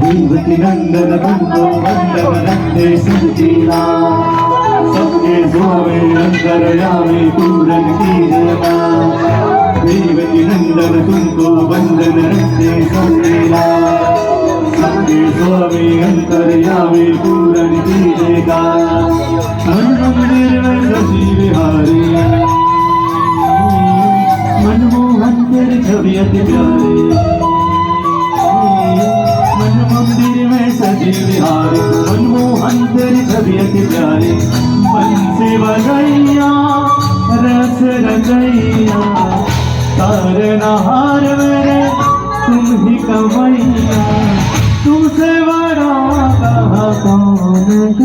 देवकी नंदन तुमको वंदन नंदे संजीला सबके सोवे अंतरयामी पूरन कीजिएगा। देवकी नंदन तुमको वंदन नंदे संजीला सबके सोवे अंतरयामी पूरन कीजिएगा। मन मंदिर में सजी बिहारी मनमोहन तेरी छवि अति प्यारी। मंदिर में सजी बिहारी मनमोहन तेरी छवि अति प्यारी। बंसी बजैया रस रजैया तारनहार मेरे तुम ही कमैया। तुमसे बड़ा कहा कौन